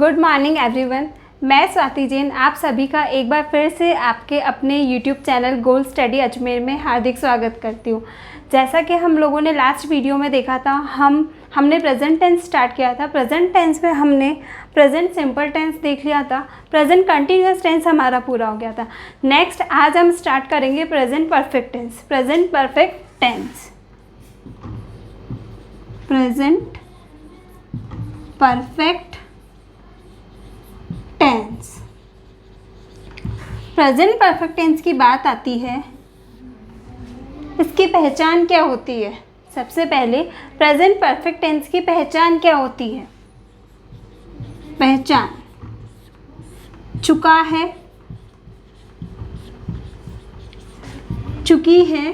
Good morning everyone. मैं स्वाति जैन आप सभी का एक बार फिर से आपके अपने यूट्यूब चैनल गोल स्टडी अजमेर में हार्दिक स्वागत करती हूँ। जैसा कि हम लोगों ने लास्ट वीडियो में देखा था, हमने प्रेजेंट टेंस स्टार्ट किया था। प्रेजेंट टेंस में हमने प्रेजेंट सिंपल टेंस देख लिया था, प्रेजेंट कंटिन्यूअस टेंस हमारा पूरा हो गया था। नेक्स्ट आज हम स्टार्ट करेंगे present perfect tense. Present perfect tense, present perfect tense. Present perfect tense की बात आती है, इसकी पहचान क्या होती है? सबसे पहले प्रेजेंट परफेक्ट टेंस की पहचान क्या होती है? पहचान चुका है, चुकी है,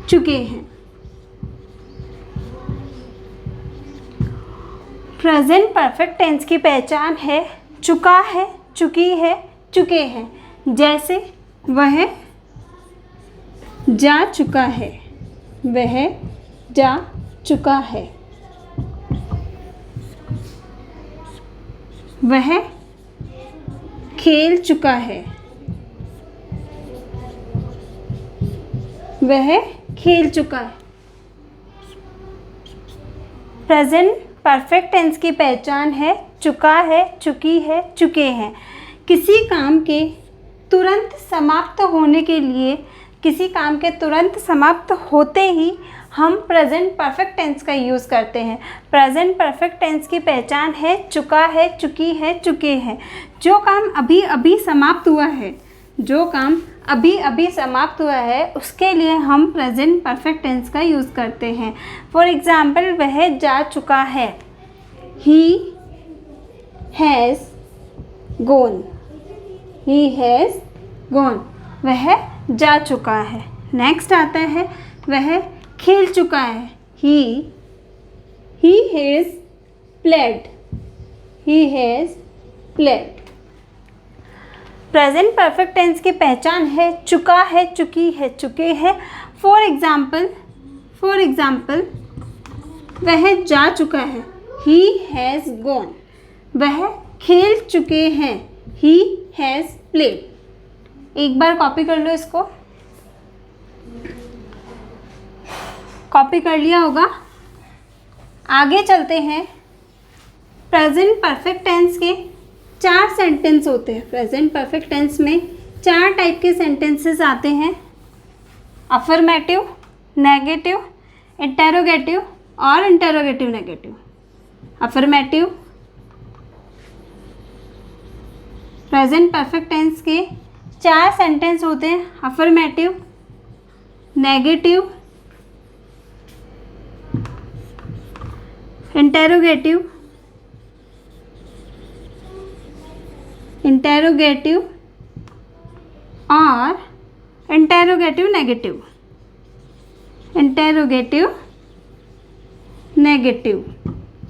चुके हैं। प्रेजेंट परफेक्ट टेंस की पहचान है चुका है, चुकी है, चुके हैं। जैसे वह जा चुका है, वह जा चुका है, वह खेल चुका है, वह खेल चुका है। प्रेजेंट परफेक्ट टेंस की पहचान है चुका है, चुकी है, चुके हैं। किसी काम के तुरंत समाप्त होने के लिए, किसी काम के तुरंत समाप्त होते ही हम प्रेजेंट परफेक्ट टेंस का यूज़ करते हैं। प्रेजेंट परफेक्ट टेंस की पहचान है चुका है, चुकी है, चुके हैं। जो काम अभी अभी समाप्त हुआ है, जो काम अभी अभी समाप्त हुआ है, उसके लिए हम प्रेजेंट परफेक्ट टेंस का यूज़ करते हैं। फॉर एग्ज़ाम्पल, वह जा चुका है, he has gone, he has gone, वह जा चुका है। नेक्स्ट आता है वह खेल चुका है, he has played, he has played. Present perfect tense की पहचान है चुका है, चुकी है, चुके हैं। फॉर एग्ज़ाम्पल, वह जा चुका है, ही हैज़ गॉन, वह खेल चुके हैं, ही हैज़ प्लेड। एक बार कॉपी कर लो, इसको कॉपी कर लिया होगा। आगे चलते हैं। प्रेजेंट परफेक्ट टेंस के 4 सेंटेंस होते हैं। प्रेजेंट परफेक्ट टेंस में 4 टाइप के सेंटेंसेस आते हैं, अफर्मेटिव, नेगेटिव, इंटेरोगेटिव और interrogative negative. Affirmative present perfect tense के 4 सेंटेंस होते हैं, अफर्मेटिव, नेगेटिव, इंटेरोगेटिव, इंटेरोगेटिव और interrogative negative. Interrogative negative,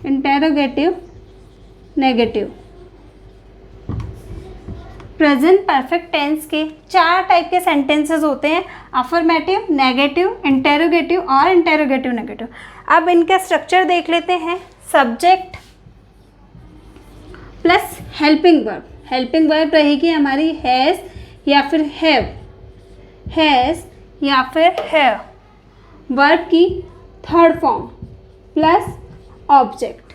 interrogative negative. Present perfect tense के 4 टाइप के सेंटेंसेस होते हैं, अफर्मेटिव, नेगेटिव, इंटेरोगेटिव और इंटेरोगेटिव नेगेटिव। अब इनका स्ट्रक्चर देख लेते हैं। Subject plus helping verb. Helping verb रहेगी हमारी हैज़ या फिर हैव, हैज़ या फिर हैव। वर्ब की third form plus object.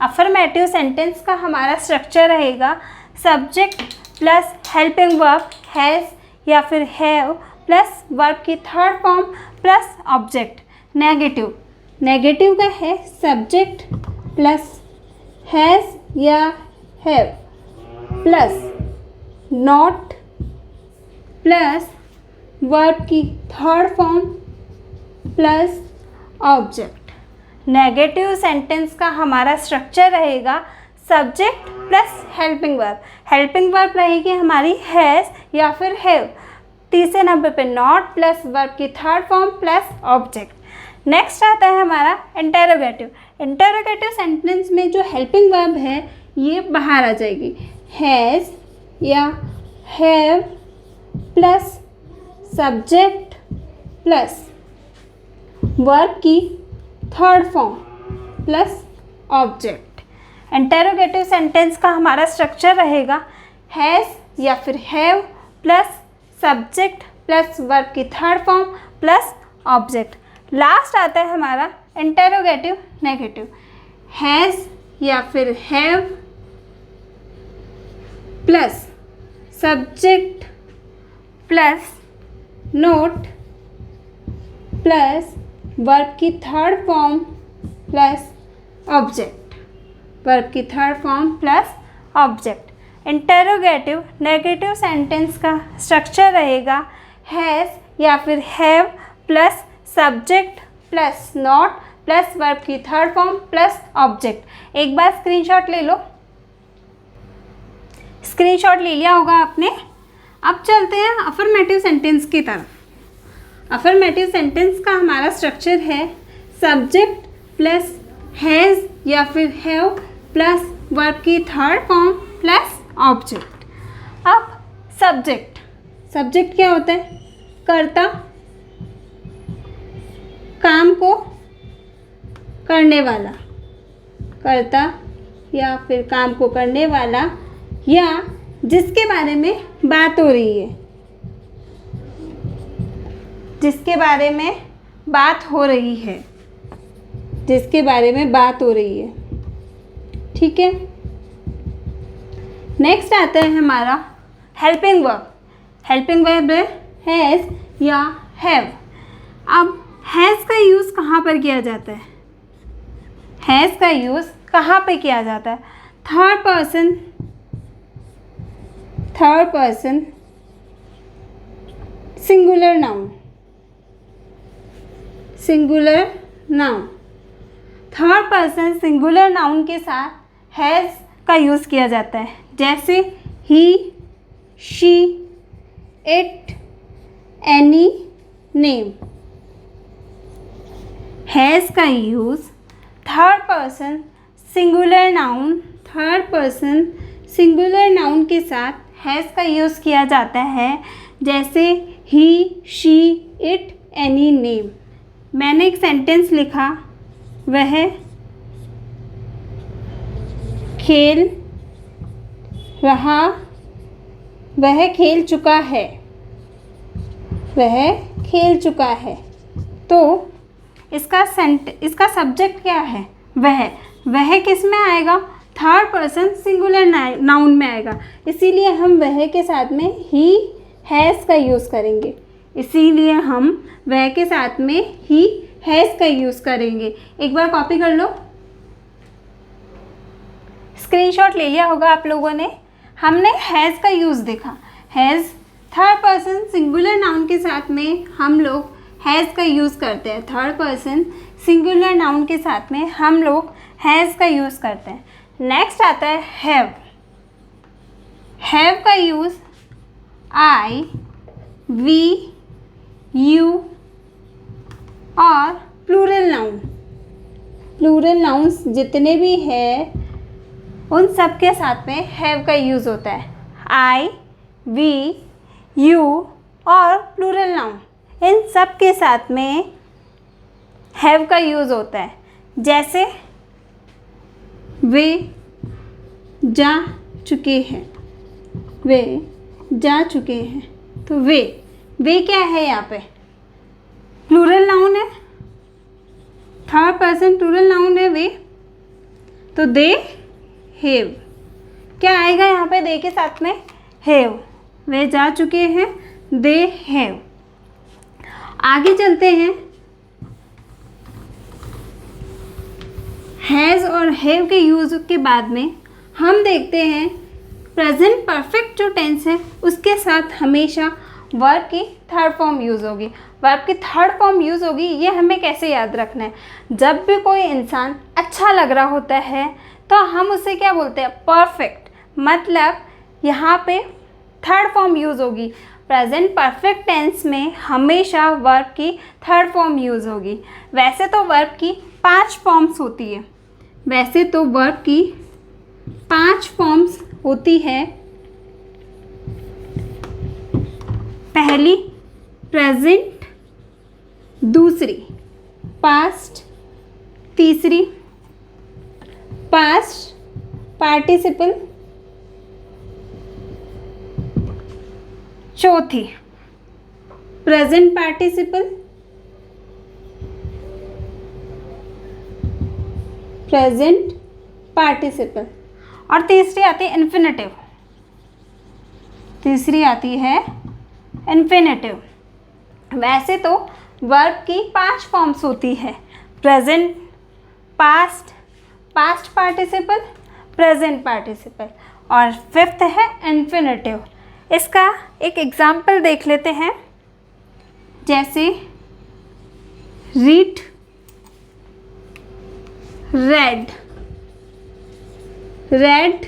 Affirmative sentence का हमारा स्ट्रक्चर रहेगा subject plus helping verb has या फिर हैव प्लस वर्ब की third form plus object. Negative का है सब्जेक्ट प्लस हैज़ या have plus not plus verb की third form plus object. Negative sentence का हमारा स्ट्रक्चर रहेगा subject plus helping verb. Helping verb रहेगी हमारी हैज़ या फिर हैव। तीसरे नंबर पे नॉट प्लस वर्ब की third form plus object. Next आता है हमारा इंटेरोगेटिव। इंटेरोगेटिव सेंटेंस में जो हेल्पिंग वर्ब है ये बाहर आ जाएगी, हैज़ या have plus subject plus verb की third form plus object. Interrogative sentence का हमारा स्ट्रक्चर रहेगा हैज़ या फिर have plus subject plus verb की third form plus object. Last आता है हमारा इंटेरोगेटिव नेगेटिव, हैज़ या फिर have plus subject plus not plus verb की third form plus object, verb की third form plus object. Interrogative negative sentence का structure रहेगा हैज़ या फिर have plus subject plus not plus verb की third form plus object. एक बार screenshot ले लो, screenshot ले लिया होगा आपने। अब चलते हैं अफर्मेटिव सेंटेंस की तरफ। अफर्मेटिव सेंटेंस का हमारा स्ट्रक्चर है सब्जेक्ट प्लस हैज़ या फिर हैव प्लस वर्ब की थर्ड फॉर्म प्लस ऑब्जेक्ट। अब सब्जेक्ट, सब्जेक्ट क्या होता है? कर्ता, काम को करने वाला, कर्ता या फिर काम को करने वाला या जिसके बारे में बात हो रही है, जिसके बारे में बात हो रही है, जिसके बारे में बात हो रही है। ठीक है, नेक्स्ट आता है हमारा हेल्पिंग वर्ब। हेल्पिंग वर्ब है हैज़ या हैव। अब हैज़ का यूज़ कहाँ पर किया जाता है? हैज़ का यूज़ कहाँ पे किया जाता है? Third person singular noun, singular noun, third person singular noun के साथ हैज़ का यूज़ किया जाता है। जैसे he, she, it, any, name. Has का use third person singular noun, third person singular noun के साथ हैज़ का यूज़ किया जाता है। जैसे he, she, it, any, name. मैंने एक सेंटेंस लिखा, वह खेल रहा, वह खेल चुका है, वह खेल चुका है। तो इसका सब्जेक्ट क्या है? वह किस में आएगा? थर्ड पर्सन सिंगुलर नाउन में आएगा। इसीलिए हम वह के साथ में ही हैज़ का यूज़ करेंगे, इसीलिए हम वह के साथ में ही हैज़ का यूज़ करेंगे। एक बार कॉपी कर लो, स्क्रीनशॉट ले लिया होगा आप लोगों ने। हमने हैज़ का यूज़ देखा, has third person singular noun के साथ में हम लोग हैज़ का यूज़ करते हैं। थर्ड पर्सन सिंगुलर नाउन के साथ में हम लोग हैज़ का यूज़ करते हैं। नेक्स्ट आता है हैव। हैव का यूज़ आई, वी, यू और प्लूरल नाउन, प्लूरल नाउन्स जितने भी हैं उन सब के साथ में हैव का यूज़ होता है। आई, वी, यू और प्लूरल नाउन, इन सब के साथ में हैव का यूज़ होता है। जैसे वे जा चुके हैं, वे जा चुके हैं। तो वे क्या है यहाँ पे? प्लूरल नाउन है, थर्ड पर्सन प्लूरल नाउन है वे। तो दे हैव, क्या आएगा यहाँ पे दे के साथ में? हैव। वे जा चुके हैं, दे हैव। आगे चलते हैं, हैज़ और हैव के यूज़ के बाद में हम देखते हैं प्रेजेंट परफेक्ट जो टेंस है उसके साथ हमेशा वर्ब की थर्ड फॉर्म यूज़ होगी। वर्ब की थर्ड फॉर्म यूज़ होगी, ये हमें कैसे याद रखना है? जब भी कोई इंसान अच्छा लग रहा होता है तो हम उसे क्या बोलते हैं? परफेक्ट। मतलब यहाँ पे थर्ड फॉर्म यूज़ होगी। प्रेजेंट परफेक्ट टेंस में हमेशा वर्ब की थर्ड फॉर्म यूज़ होगी। वैसे तो वर्ब की 5 फॉर्म्स होती है, वैसे तो वर्ब की 5 फॉर्म्स होती है। पहली प्रेजेंट, दूसरी पास्ट, तीसरी पास्ट पार्टिसिपल, चौथी प्रेजेंट पार्टिसिपल, प्रेजेंट पार्टिसिपल, और तीसरी आती है इन्फिनेटिव। तीसरी आती है इन्फिनेटिव। वैसे तो वर्ब की 5 फॉर्म्स होती है, present, past, past participle, present participle, और फिफ्थ है इन्फिनेटिव। इसका एक एग्जाम्पल देख लेते हैं, जैसे read, red, red.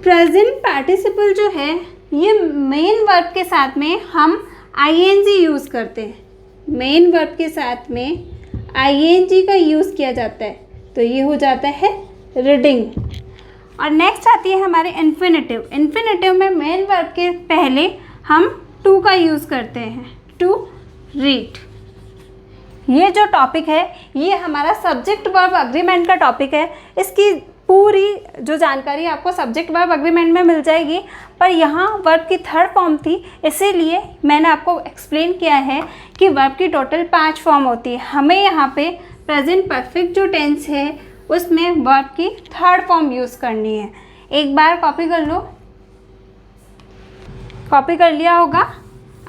Present participle जो है ये मेन वर्ब के साथ में हम आईएनजी यूज़ करते हैं। मेन वर्ब के साथ में आईएनजी का यूज़ किया जाता है, तो ये हो जाता है रीडिंग। और नेक्स्ट आती है हमारे इन्फिनेटिव। इन्फिनेटिव में मेन वर्ब के पहले हम टू का यूज़ करते हैं, टू रीड। ये जो टॉपिक है ये हमारा सब्जेक्ट वर्ब अग्रीमेंट का टॉपिक है। इसकी पूरी जो जानकारी आपको सब्जेक्ट वर्ब अग्रीमेंट में मिल जाएगी, पर यहाँ वर्ब की थर्ड फॉर्म थी, इसीलिए मैंने आपको एक्सप्लेन किया है कि वर्ब की टोटल 5 फॉर्म होती है। हमें यहाँ पे प्रेजेंट परफेक्ट जो टेंस है उसमें वर्ब की थर्ड फॉर्म यूज़ करनी है। एक बार कॉपी कर लो, कॉपी कर लिया होगा।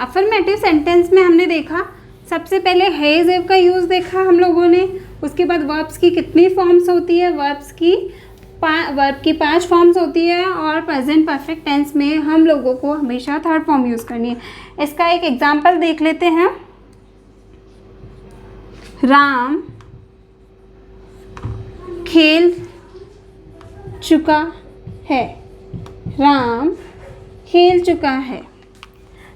अफर्मेटिव सेंटेंस में हमने देखा सबसे पहले हैज़ हैव का यूज़ देखा हम लोगों ने, उसके बाद वर्ब्स की कितनी फॉर्म्स होती है, वर्ब की 5 फॉर्म्स होती है, और प्रेजेंट परफेक्ट टेंस में हम लोगों को हमेशा थर्ड फॉर्म यूज़ करनी है। इसका एक एग्जांपल देख लेते हैं। राम खेल चुका है, राम खेल चुका है।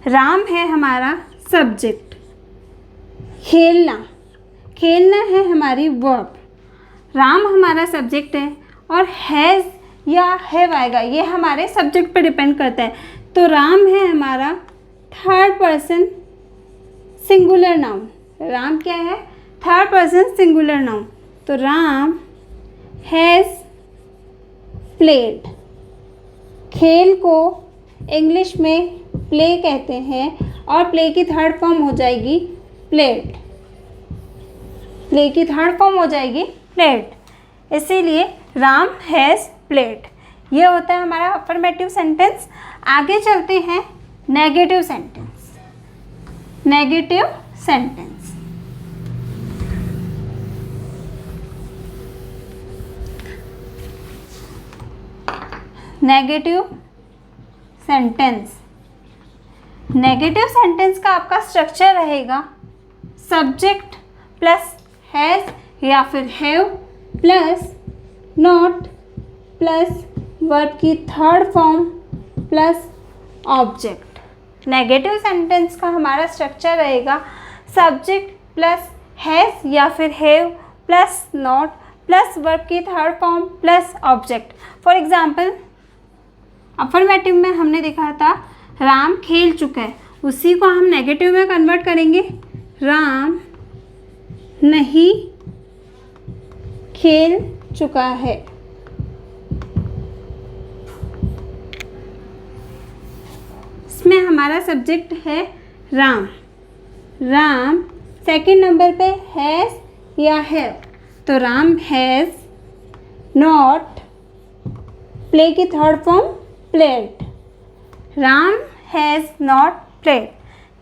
राम है हमारा सब्जेक्ट, खेलना, खेलना है हमारी वर्ब। राम हमारा सब्जेक्ट है और हैज़ या हैव आएगा, ये हमारे सब्जेक्ट पे डिपेंड करता है। तो राम है हमारा third person singular noun. Ram क्या है? Third person singular noun. तो राम हैज़ प्लेड। खेल को इंग्लिश में प्ले कहते हैं और प्ले की थर्ड फॉर्म हो जाएगी प्लेड। प्ले की थर्ड फॉर्म हो जाएगी प्लेड, इसीलिए राम हैज़ प्लेड। ये होता है हमारा अफर्मेटिव सेंटेंस। आगे चलते हैं negative sentence. Negative sentence, negative sentence. Negative sentence का आपका स्ट्रक्चर रहेगा सब्जेक्ट प्लस हैज़ या फिर have plus not plus verb की third form plus object. Negative sentence का हमारा स्ट्रक्चर रहेगा सब्जेक्ट प्लस हैज़ या फिर have plus not plus verb की third form plus object. For example affirmative में हमने देखा था राम खेल चुका है, उसी को हम नेगेटिव में कन्वर्ट करेंगे, राम नहीं खेल चुका है। इसमें हमारा सब्जेक्ट है राम। राम सेकंड नंबर पे हैज़ या हैव, तो राम हैज़ नॉट प्ले की third form played. Ram has not played.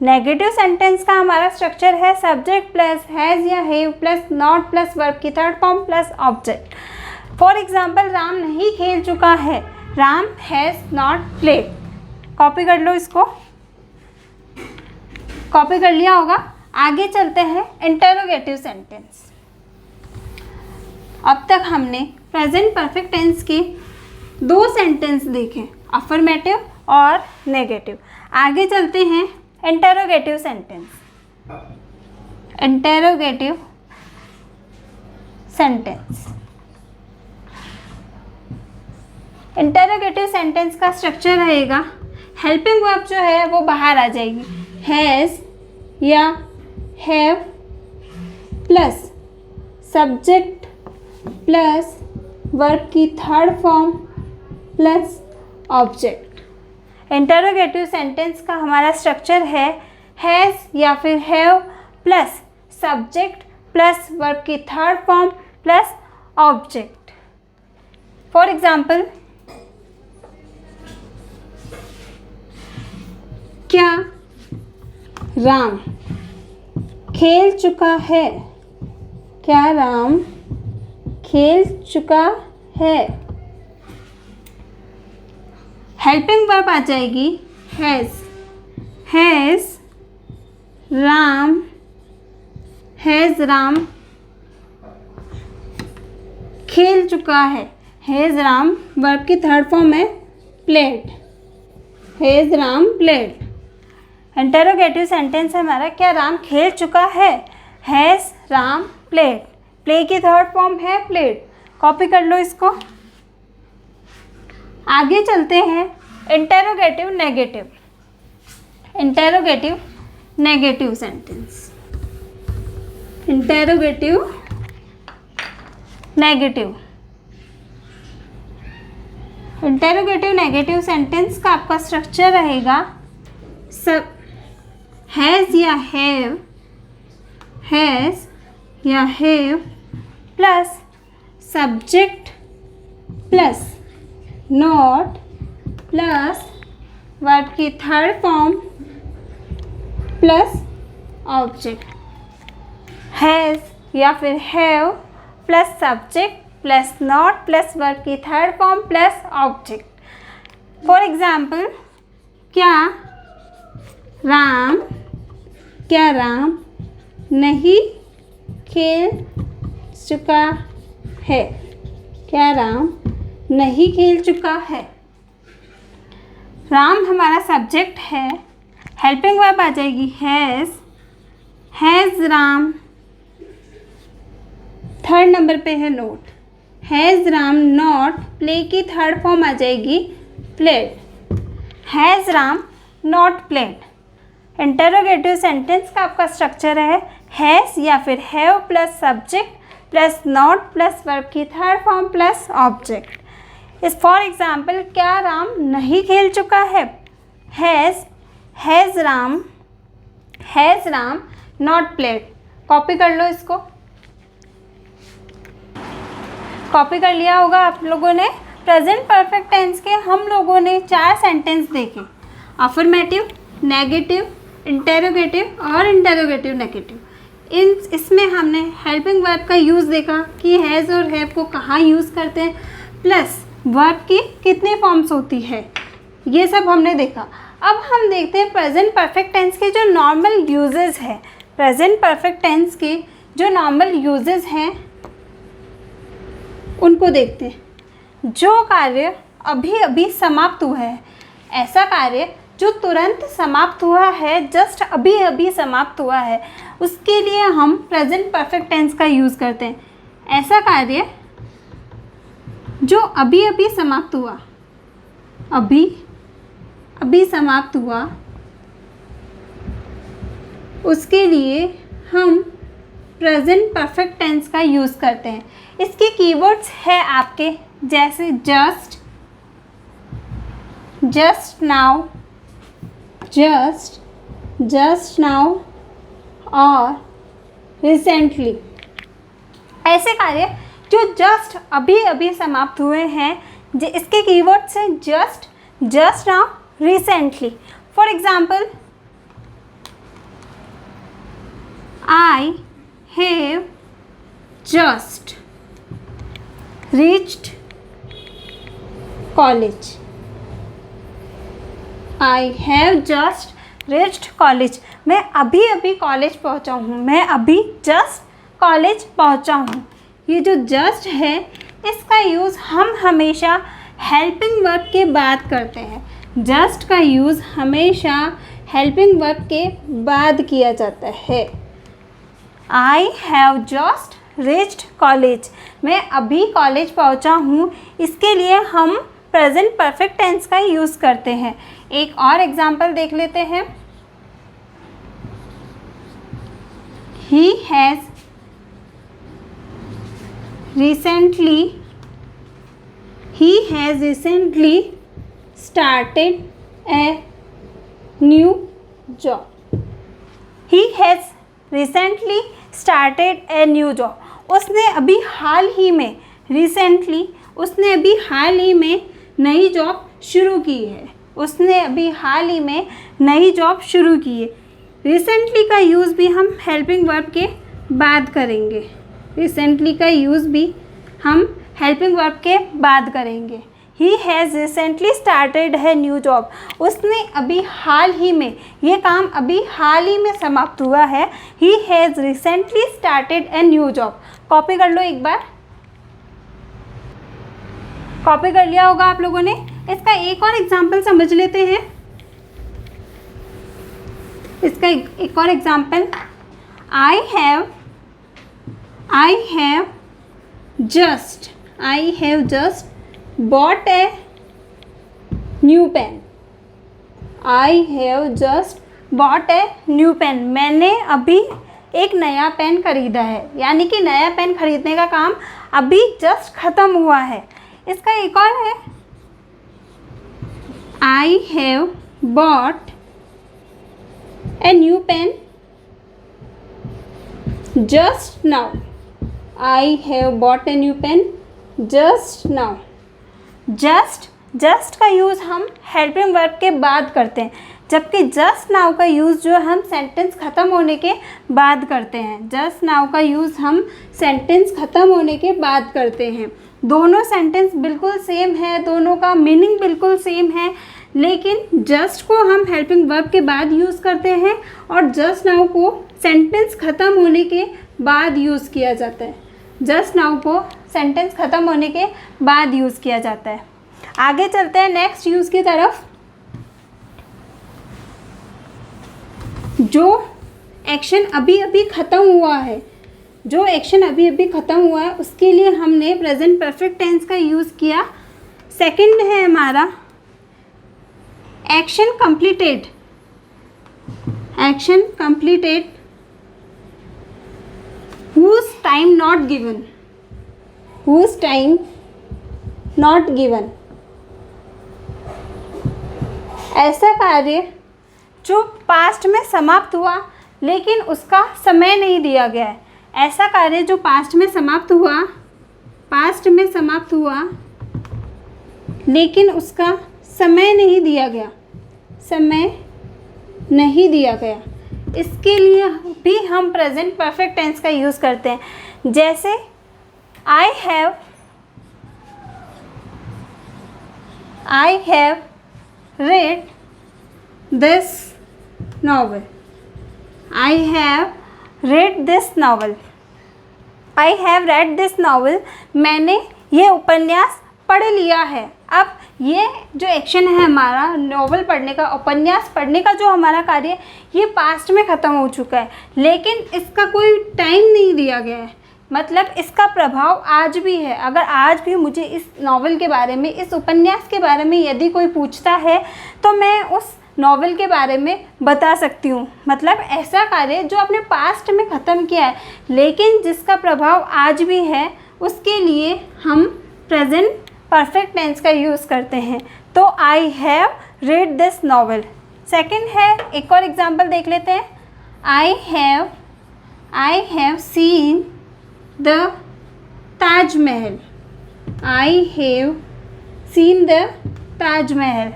Negative sentence का हमारा स्ट्रक्चर है सब्जेक्ट प्लस हैज़ या have plus not plus verb की third form plus object. For example Ram नहीं खेल चुका है, Ram has not played. Copy कर लो, इसको कॉपी कर लिया होगा। आगे चलते हैं इंटरोगेटिव सेंटेंस। अब तक हमने प्रेजेंट परफेक्ट टेंस के 2 सेंटेंस देखे, अफर्मेटिव और नेगेटिव। आगे चलते हैं interrogative sentence. Interrogative sentence, interrogative sentence का स्ट्रक्चर रहेगा हेल्पिंग वर्ब जो है वो बाहर आ जाएगी, हैज़ या have plus subject plus verb की third form plus object. Interrogative sentence का हमारा स्ट्रक्चर है हैज़ या फिर have plus subject plus verb की third form plus object. For example, क्या राम खेल चुका है? क्या राम खेल चुका है? हेल्पिंग वर्ब आ जाएगी हैज़। हैज़ राम खेल चुका है। हैज़ राम वर्ब की थर्ड फॉर्म है played. Has Ram played. Interrogative sentence है हमारा क्या राम खेल चुका है? Has Ram played. प्ले की थर्ड फॉर्म है प्लेड। कॉपी कर लो इसको। आगे चलते हैं interrogative negative. Interrogative negative sentence. Interrogative negative. Interrogative negative sentence का आपका स्ट्रक्चर रहेगा सब हैज़ या हैव, हैज़ या have plus subject plus not plus verb की third form plus object. Has या फिर have plus subject plus not plus verb की third form plus object. For example, क्या राम नहीं खेल चुका है? क्या राम नहीं खेल चुका है? राम हमारा सब्जेक्ट है। हेल्पिंग वर्ब आ जाएगी हैज़ राम। थर्ड नंबर पे है note. Has Ram not play की थर्ड फॉर्म आ जाएगी played. Has Ram not played. Interrogative sentence का आपका स्ट्रक्चर है हैज़ या फिर have plus subject plus not plus verb की थर्ड फॉर्म प्लस ऑब्जेक्ट। इस फॉर एग्जाम्पल, क्या राम नहीं खेल चुका है? Has Ram not played. Copy कर लो इसको। कॉपी कर लिया होगा आप लोगों ने। प्रेजेंट परफेक्ट टेंस के हम लोगों ने 4 सेंटेंस देखे, अफर्मेटिव, नेगेटिव, इंटरोगेटिव और इंटरोगेटिव नेगेटिव। इसमें हमने हेल्पिंग वर्ब का यूज़ देखा कि हैज़ और हैव को कहाँ यूज़ करते हैं, प्लस वर्ब की कितनी फॉर्म्स होती है, ये सब हमने देखा। अब हम देखते हैं प्रेजेंट परफेक्ट टेंस के जो नॉर्मल यूजेस हैं। प्रेजेंट परफेक्ट टेंस के जो नॉर्मल यूजेस हैं उनको देखते हैं। जो कार्य अभी अभी समाप्त हुआ है, ऐसा कार्य जो तुरंत समाप्त हुआ है, जस्ट अभी अभी समाप्त हुआ है, उसके लिए हम प्रेजेंट परफेक्ट टेंस का यूज़ करते हैं। ऐसा कार्य जो अभी अभी समाप्त हुआ, अभी अभी समाप्त हुआ, उसके लिए हम प्रेजेंट परफेक्ट टेंस का यूज़ करते हैं। इसके कीवर्ड्स है आपके जैसे just, just now, just now और रिसेंटली। ऐसे कार्य जो जस्ट अभी अभी समाप्त हुए हैं, इसके कीवर्ड्स हैं just now, recently. For example, I have just reached college. I have just reached college. मैं अभी अभी कॉलेज पहुंचा हूँ। मैं अभी जस्ट कॉलेज पहुंचा हूँ। ये जो जस्ट है, इसका यूज़ हम हमेशा हेल्पिंग वर्ब के बाद करते हैं। जस्ट का यूज़ हमेशा हेल्पिंग वर्ब के बाद किया जाता है। I have just reached college. मैं अभी कॉलेज पहुंचा हूँ, इसके लिए हम प्रेजेंट परफेक्ट टेंस का यूज़ करते हैं। एक और एग्जाम्पल देख लेते हैं। He recently started a new job. He has recently started a new job. उसने अभी हाल ही में recently उसने अभी हाल ही में नई जॉब शुरू की है. उसने अभी हाल ही में नई जॉब शुरू की है. रिसेंटली का यूज़ भी हम हेल्पिंग वर्ब के बाद करेंगे. रिसेंटली का यूज़ भी हम हेल्पिंग वर्ब के बाद करेंगे. ही हैज़ रिसेंटली स्टार्टेड है न्यू जॉब. उसने अभी हाल ही में, ये काम अभी हाल ही में समाप्त हुआ है. He has recently started a new job. Copy कर लो एक बार. कॉपी कर लिया होगा आप लोगों ने. इसका एक और एग्जाम्पल समझ लेते हैं. इसका एक और example. I have just bought a new pen. I have just bought a new pen. मैंने अभी एक नया पेन खरीदा है. यानी कि नया पेन खरीदने का काम अभी जस्ट ख़त्म हुआ है. इसका एक और है. I have bought a new pen just now. I have bought a new pen just now. Just का यूज़ हम हेल्पिंग वर्ब के बाद करते हैं, जबकि जस्ट नाउ का यूज़ जो हम सेंटेंस ख़त्म होने के बाद करते हैं. जस्ट नाउ का यूज़ हम सेंटेंस ख़त्म होने के बाद करते हैं. दोनों सेंटेंस बिल्कुल सेम है, दोनों का मीनिंग बिल्कुल सेम है, लेकिन जस्ट को हम हेल्पिंग वर्ब के बाद यूज़ करते हैं और जस्ट नाउ को सेंटेंस ख़त्म होने के बाद यूज़ किया जाता है. जस्ट नाउ को सेंटेंस ख़त्म होने के बाद यूज़ किया जाता है. आगे चलते हैं नेक्स्ट यूज़ की तरफ. जो एक्शन अभी अभी ख़त्म हुआ है, जो एक्शन अभी अभी ख़त्म हुआ है, उसके लिए हमने प्रेजेंट परफेक्ट टेंस का यूज़ किया. सेकंड है हमारा action completed. Action completed whose time not given. whose time not given. ऐसा कार्य जो पास्ट में समाप्त हुआ लेकिन उसका समय नहीं दिया गया है. ऐसा कार्य जो पास्ट में समाप्त हुआ लेकिन उसका समय नहीं दिया गया. इसके लिए भी हम प्रेजेंट परफेक्ट टेंस का यूज़ करते हैं. जैसे I have read this novel. I have read this novel. मैंने ये उपन्यास पढ़ लिया है. अब ये जो एक्शन है हमारा नॉवल पढ़ने का, उपन्यास पढ़ने का जो हमारा कार्य, ये पास्ट में ख़त्म हो चुका है, लेकिन इसका कोई टाइम नहीं दिया गया है. मतलब इसका प्रभाव आज भी है. अगर आज भी मुझे इस नॉवल के बारे में, इस उपन्यास के बारे में यदि कोई पूछता है तो मैं उस नॉवल के बारे में बता सकती हूँ. मतलब ऐसा कार्य जो आपने पास्ट में ख़त्म किया है लेकिन जिसका प्रभाव आज भी है, उसके लिए हम प्रेजेंट परफेक्ट टेंस का यूज़ करते हैं. तो I have read this novel. Second है, एक और एग्जांपल देख लेते हैं. आई have seen the Taj Mahal. I have seen the Taj Mahal.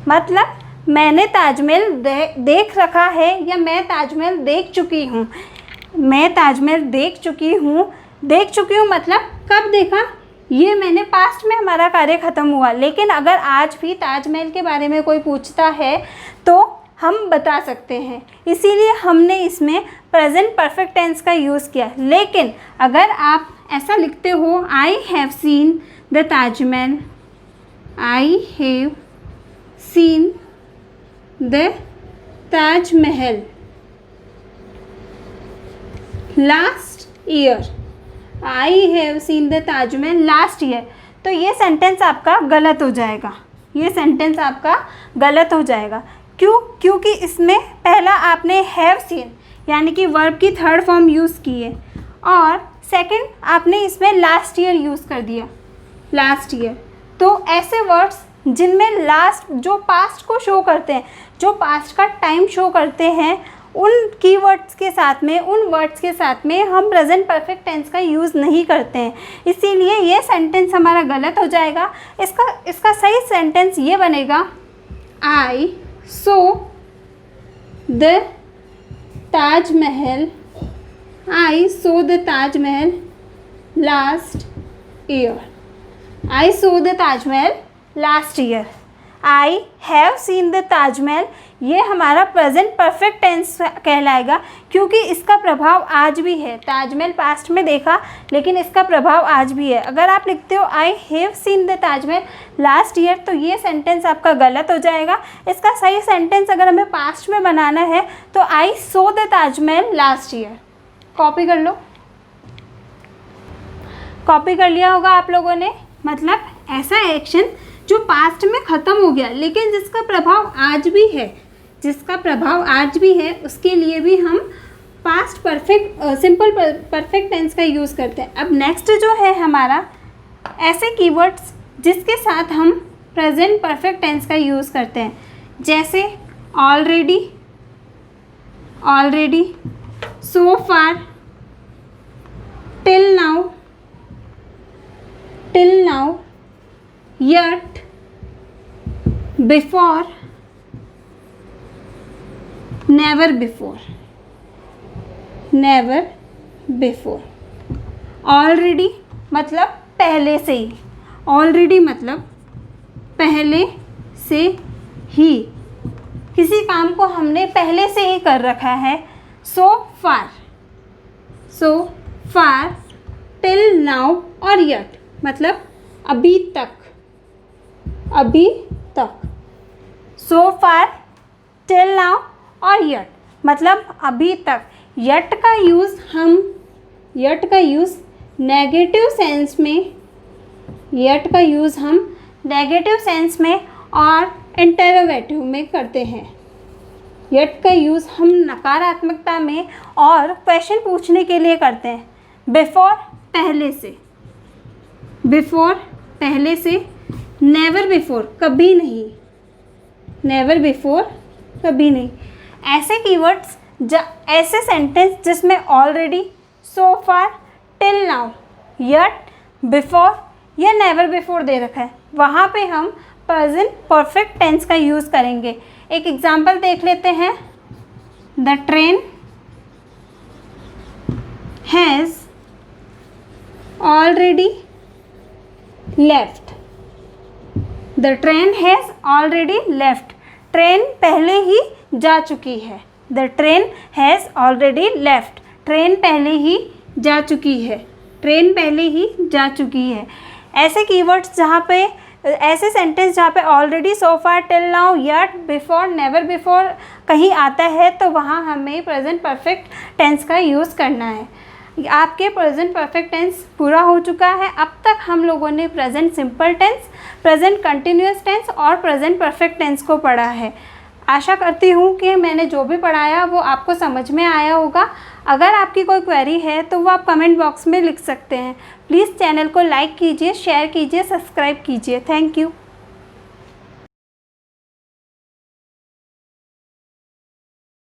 मतलब मैंने ताजमहल देख रखा है या मैं ताजमहल देख चुकी हूँ. मैं ताजमहल देख चुकी हूँ मतलब कब देखा, ये मैंने पास्ट में हमारा कार्य ख़त्म हुआ. लेकिन अगर आज भी ताजमहल के बारे में कोई पूछता है तो हम बता सकते हैं, इसीलिए हमने इसमें प्रेजेंट परफेक्ट टेंस का यूज़ किया. लेकिन अगर आप ऐसा लिखते हो आई have seen the Taj Mahal, I have seen the Taj Mahal last year. I have seen the Taj Mahal last year. तो ये सेंटेंस आपका गलत हो जाएगा. क्यों? क्योंकि इसमें पहला आपने हैव सीन यानी कि वर्ब की थर्ड फॉर्म यूज़ की है और सेकंड, आपने इसमें लास्ट ईयर यूज़ कर दिया, लास्ट ईयर। तो ऐसे वर्ड्स जिनमें लास्ट, जो पास्ट को शो करते हैं, जो पास्ट का टाइम शो करते हैं, उन कीवर्ड्स के साथ में, उन वर्ड्स के साथ में हम प्रेजेंट परफेक्ट टेंस का यूज़ नहीं करते हैं, इसीलिए ये सेंटेंस हमारा गलत हो जाएगा। इसका सही सेंटेंस ये बनेगा, I saw the Taj Mahal, I saw the Taj Mahal last year, I saw the Taj Mahal last year. I have seen the Taj Mahal, ये हमारा प्रेजेंट परफेक्ट टेंस कहलाएगा, क्योंकि इसका प्रभाव आज भी है। ताजमहल पास्ट में देखा, लेकिन इसका प्रभाव आज भी है। अगर आप लिखते हो आई have seen the Taj Mahal last year, तो ये सेंटेंस आपका गलत हो जाएगा। इसका सही सेंटेंस अगर हमें पास्ट में बनाना है तो I saw the Taj Mahal last year. Copy कर लो, कॉपी कर लिया होगा आप लोगों ने। मतलब ऐसा एक्शन जो पास्ट में ख़त्म हो गया, लेकिन जिसका प्रभाव आज भी है, जिसका प्रभाव आज भी है, उसके लिए भी हम past perfect, simple perfect tense का यूज़ करते हैं। अब नेक्स्ट जो है हमारा, ऐसे कीवर्ड्स जिसके साथ हम प्रेजेंट परफेक्ट टेंस का यूज़ करते हैं, जैसे already, already, so far, till now, till now, yet, before, never before, never before। already मतलब पहले से ही, already मतलब पहले से ही, किसी काम को हमने पहले से ही कर रखा है। so far, so far, till now और yet मतलब अभी तक, अभी तक। so far, till now और yet मतलब अभी तक। yet का यूज़ हम, yet का यूज़ नेगेटिव सेंस में, yet का यूज़ हम नेगेटिव सेंस में और इंटरोगेटिव में करते हैं। yet का यूज़ हम नकारात्मकता में और क्वेश्चन पूछने के लिए करते हैं। बिफोर पहले से, बिफोर पहले से, नेवर बिफोर कभी नहीं, नेवर बिफोर कभी नहीं। ऐसे कीवर्ड्स, ऐसे सेंटेंस जिसमें already, so far, till now, yet, before या नेवर बिफोर दे रखा है, वहाँ पे हम प्रेजेंट परफेक्ट टेंस का यूज़ करेंगे। एक एग्जांपल देख लेते हैं। The train has already left, the train has already left, train पहले ही जा चुकी है। The train has already left, train पहले ही जा चुकी है, ट्रेन पहले ही जा चुकी है। ऐसे कीवर्ड्स जहाँ पे, ऐसे सेंटेंस जहाँ पे already, so far, till now, yet, before, never before कहीं आता है, तो वहाँ हमें प्रेजेंट परफेक्ट टेंस का यूज़ करना है। आपके प्रेजेंट परफेक्ट टेंस पूरा हो चुका है। अब तक हम लोगों ने present simple tense, present continuous tense और प्रेजेंट परफेक्ट टेंस को पढ़ा है। आशा करती हूँ कि मैंने जो भी पढ़ाया वो आपको समझ में आया होगा। अगर आपकी कोई क्वेरी है तो वो आप कमेंट बॉक्स में लिख सकते हैं। प्लीज़ चैनल को लाइक कीजिए, शेयर कीजिए, सब्सक्राइब कीजिए। Thank you.